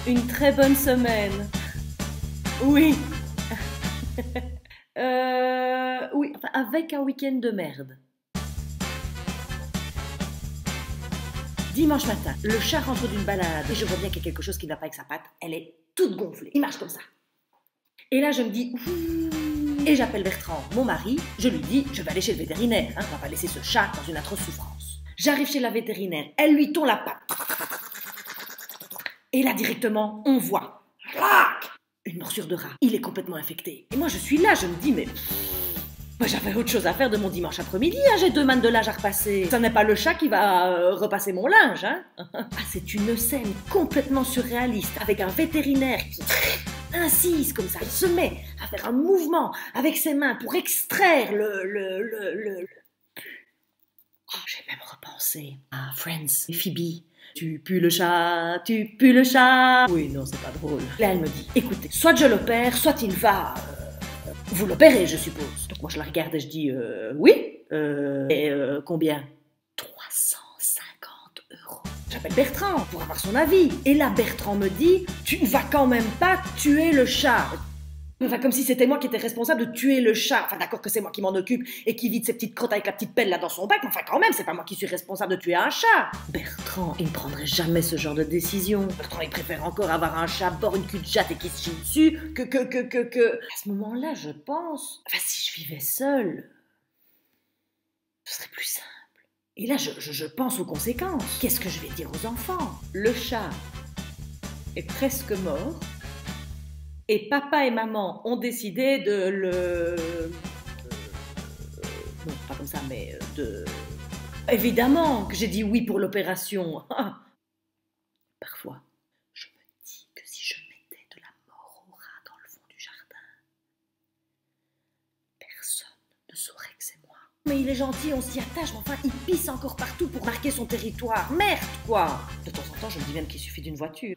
Une très bonne semaine. Oui. Oui, enfin, avec un week-end de merde. Dimanche matin, le chat rentre d'une balade et je vois bien qu'il y a quelque chose qui ne va pas avec sa patte. Elle est toute gonflée. Il marche comme ça. Et là, je me dis, ouh. Et j'appelle Bertrand, mon mari. Je lui dis, je vais aller chez le vétérinaire. On va pas laisser ce chat dans une atroce souffrance. J'arrive chez la vétérinaire. Elle lui tond la patte. Et là, directement, on voit une morsure de rat. Il est complètement infecté. Et moi, je suis là, je me dis, mais moi, j'avais autre chose à faire de mon dimanche après-midi, hein. J'ai 2 mannes de linge à repasser. Ce n'est pas le chat qui va repasser mon linge, hein. Ah, c'est une scène complètement surréaliste, avec un vétérinaire qui insiste comme ça. Il se met à faire un mouvement avec ses mains pour extraire le... Oh, j'ai même repensé à Friends, Phoebe. Tu pues le chat, tu pues le chat. Oui, non, c'est pas drôle. Là, elle me dit, écoutez, soit je l'opère, soit il va... Vous l'opérez, je suppose. Donc moi, je la regarde et je dis, oui. Combien 350 €. J'appelle Bertrand pour avoir son avis. Et là, Bertrand me dit, tu ne vas quand même pas tuer le chat. Enfin, comme si c'était moi qui étais responsable de tuer le chat. Enfin, d'accord que c'est moi qui m'en occupe et qui vide ses petites crottes avec la petite pelle là dans son bac, mais enfin, quand même, c'est pas moi qui suis responsable de tuer un chat. Bertrand, il ne prendrait jamais ce genre de décision. Bertrand, il préfère encore avoir un chat bord une cul-de-jatte et qui se chie dessus que... À ce moment-là, je pense... Enfin, si je vivais seule, ce serait plus simple. Et là, je pense aux conséquences. Qu'est-ce que je vais dire aux enfants? Le chat est presque mort. Et papa et maman ont décidé de le... non, pas comme ça, mais de... Évidemment que j'ai dit oui pour l'opération. Parfois, je me dis que si je mettais de la mort au rat dans le fond du jardin, personne ne saurait que c'est moi. Mais il est gentil, on s'y attache, mais enfin, il pisse encore partout pour marquer son territoire. Merde, quoi! De temps en temps, je me dis même qu'il suffit d'une voiture.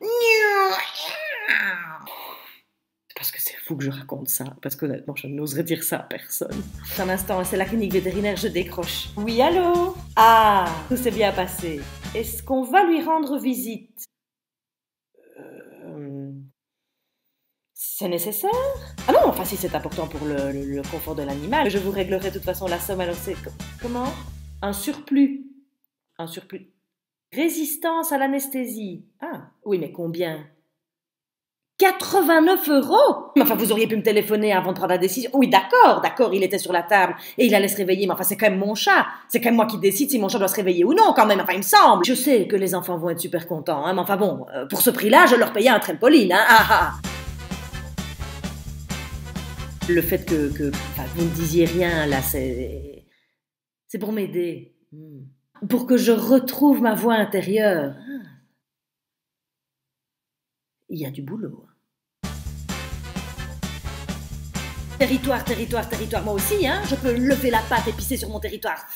Parce que c'est fou que je raconte ça, parce qu'honnêtement, je n'oserais dire ça à personne. Un instant, c'est la clinique vétérinaire, je décroche. Oui, allô? Ah, tout s'est bien passé. Est-ce qu'on va lui rendre visite? C'est nécessaire? Ah non, enfin si c'est important pour le confort de l'animal, je vous réglerai de toute façon la somme, alors c'est... Comment? Un surplus. Un surplus. Résistance à l'anesthésie. Ah, oui, mais combien? 89 €. Mais enfin, vous auriez pu me téléphoner avant de prendre la décision. Oui, d'accord, il était sur la table et il allait se réveiller. Mais enfin, c'est quand même mon chat. C'est quand même moi qui décide si mon chat doit se réveiller ou non, quand même. Enfin, il me semble. Je sais que les enfants vont être super contents, hein, mais enfin bon, pour ce prix-là, je leur payais un trampoline, hein. Ah, ah. Le fait que enfin, vous ne disiez rien, là, c'est pour m'aider. Pour que je retrouve ma voix intérieure. Il y a du boulot. Territoire, moi aussi, hein. Je peux lever la patte et pisser sur mon territoire.